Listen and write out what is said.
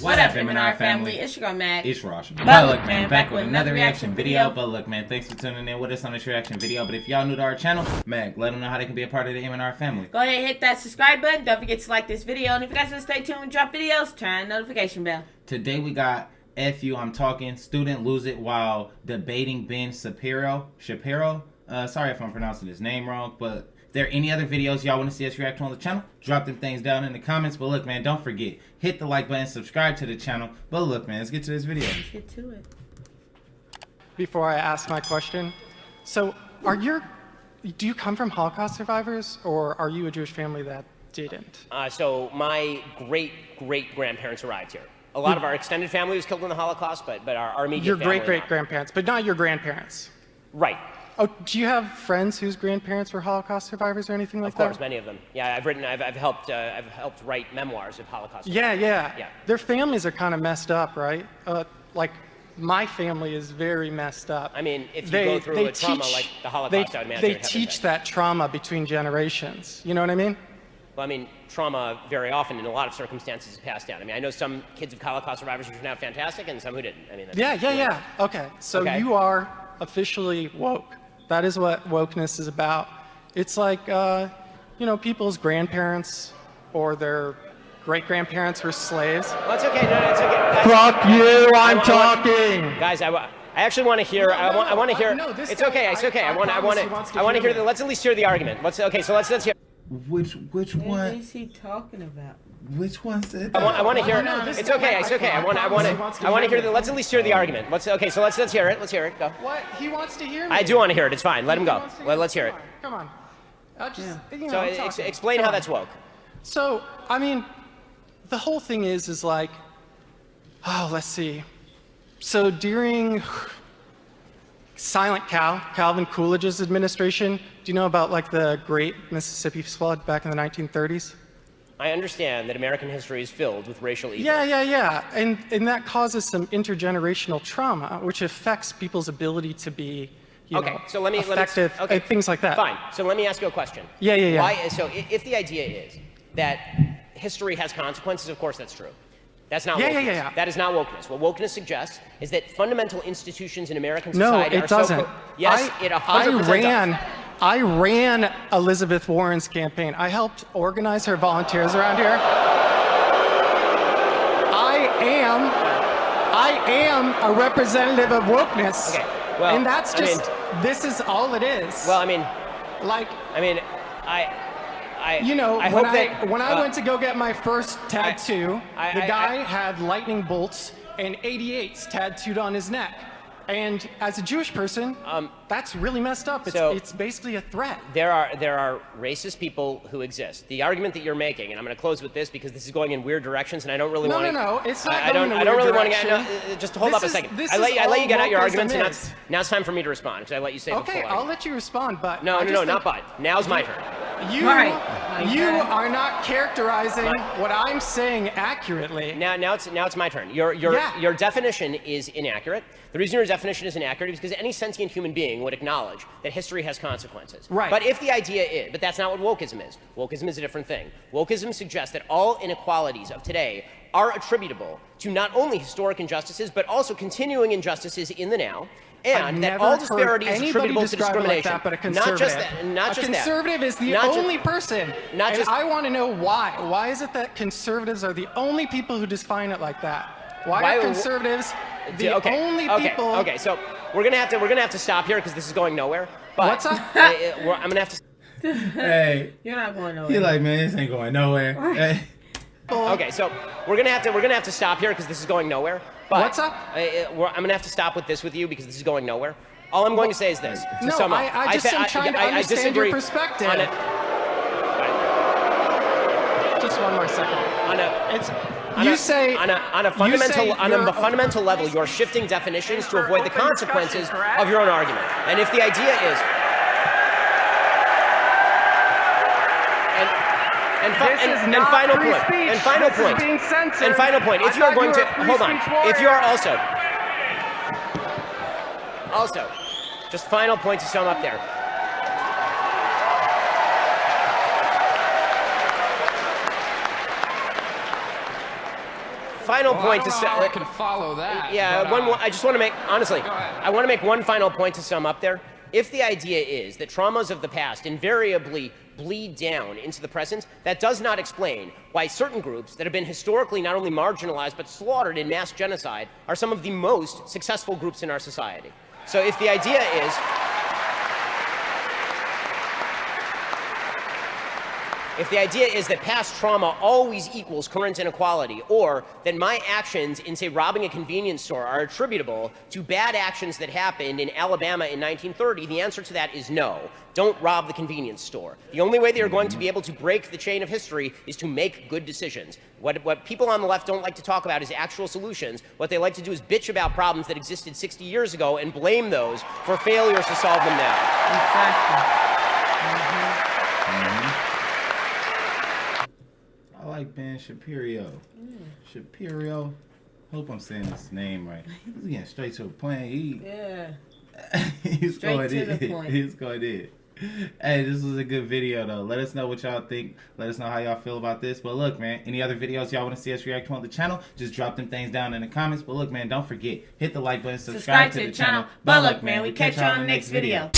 What up, M&R family? It's your girl, Mag. It's Rosh. But look, man, back with another reaction video. But look, man, thanks for tuning in with us on this reaction video. But if y'all new to our channel, Mag, let them know how they can be a part of the M&R family. Go ahead and hit that subscribe button. Don't forget to like this video. And if you guys want to stay tuned and drop videos, turn the notification bell. Today we got FU, I'm talking, student lose it while debating Ben Shapiro. Sorry if I'm pronouncing his name wrong, but if there are any other videos y'all want to see us react to on the channel, drop them things down in the comments. But look, man, don't forget, hit the like button, subscribe to the channel. But look, man, let's get to this video. Let's get to it. Before I ask my question, so do you come from Holocaust survivors, or are you a Jewish family that didn't? So my great-great-grandparents arrived here. A lot of our extended family was killed in the Holocaust, but our immediate Your family great-great-grandparents, but not your grandparents. Right. Oh, do you have friends whose grandparents were Holocaust survivors or anything like that? Of course, many of them. Yeah, I've helped write memoirs of Holocaust survivors. Yeah. Yeah. Their families are kind of messed up, right? Like, my family is very messed up. I mean, if you go through a trauma like the Holocaust, I would imagine they teach that trauma between generations. You know what I mean? Well, I mean, trauma very often in a lot of circumstances is passed down. I mean, I know some kids of Holocaust survivors who turned out fantastic and some who didn't. I mean, yeah. Okay, so you are officially woke. That is what wokeness is about. It's like, people's grandparents or their great-grandparents were slaves. Well, it's okay. No, it's okay. Guys, fuck you, I'm talking! Guys, I actually want to hear. I want to hear. No, it's okay. It's okay. I want to hear. Let's at least hear the argument. Let's hear. Which What one? is he talking about? Which one said I that? want to hear. It's okay. It's okay. I want to hear. Let's at least hear the argument. Let's hear it. Let's hear it. Go. What? He wants to hear me. I do want to hear it. It's fine. Let him go. Let's hear it. Come on. So explain how that's woke. So, I mean, the whole thing is like, let's see. So during Silent Cal, Calvin Coolidge's administration, do you know about like the Great Mississippi Flood back in the 1930s? I understand that American history is filled with racial evil. Yeah. And that causes some intergenerational trauma, which affects people's ability to be, so let me effective, things like that. Fine. So let me ask you a question. Yeah. Why? So if the idea is that history has consequences, of course that's true. That's not wokeness. Yeah. That is not wokeness. What wokeness suggests is that fundamental institutions in American society are so... No, it doesn't. Yes, it 100% does. I ran Elizabeth Warren's campaign. I helped organize her volunteers around here. I am a representative of wokeness. Okay, well, and that's just, this is all it is. Well, when I went to go get my first tattoo, the guy had lightning bolts and 88s tattooed on his neck. And as a Jewish person, that's really messed up. It's basically a threat. There are racist people who exist. The argument that you're making, and I'm going to close with this because this is going in weird directions, and I don't really want to. No, it's not I don't really want to get. Just hold up a second. I let you get out your arguments, and now it's time for me to respond because I let you say the full argument. I'll let you respond, but no, not but. Now's my turn. You are not characterizing what I'm saying accurately. Now it's my turn. Your definition is inaccurate. The reason your definition is inaccurate is because any sentient human being would acknowledge that history has consequences. Right. But if the idea is, but that's not what wokeism is. Wokeism is a different thing. Wokeism suggests that all inequalities of today are attributable to not only historic injustices, but also continuing injustices in the now. And that all disparity is attributable to discrimination. Like that, but a conservative. Not just that. A conservative is the only person. And I want to know why. Why is it that conservatives are the only people who define it like that? Why are conservatives the only people? Okay, so we're gonna have to stop here because this is going nowhere. But what's up? I'm gonna have to. Hey, you're not going nowhere. You're like, man, this ain't going nowhere. Hey. Okay, so we're gonna have to stop here because this is going nowhere. But what's up? I'm gonna have to stop with you because this is going nowhere. All I'm going to say is this. To sum up, I just am trying to understand your perspective. Just one more second. On a fundamental level, you're shifting definitions to avoid the consequences of your own argument. And if the idea is, and final point, if you are going to hold on, if you are also, just final point to sum up there. final point to I don't know how I can follow that. Yeah, but, one more. I just want to make, honestly, ahead. I want to make one final point to sum up there. If the idea is that traumas of the past invariably bleed down into the present, that does not explain why certain groups that have been historically not only marginalized but slaughtered in mass genocide are some of the most successful groups in our society. So if the idea is... If the idea is that past trauma always equals current inequality, or that my actions in, say, robbing a convenience store are attributable to bad actions that happened in Alabama in 1930, the answer to that is no. Don't rob the convenience store. The only way they are going to be able to break the chain of history is to make good decisions. What people on the left don't like to talk about is actual solutions. What they like to do is bitch about problems that existed 60 years ago and blame those for failures to solve them now. I like Ben Shapiro. Shapiro. Hope I'm saying his name right. He's getting straight to the point. He's Straight going to in. the point. He's going in. Hey, this was a good video though. Let us know what y'all think. Let us know how y'all feel about this. But look, man, any other videos y'all want to see us react to on the channel, just drop them things down in the comments. But look, man, don't forget, hit the like button, subscribe to the channel. But look, man, we catch you on the next video.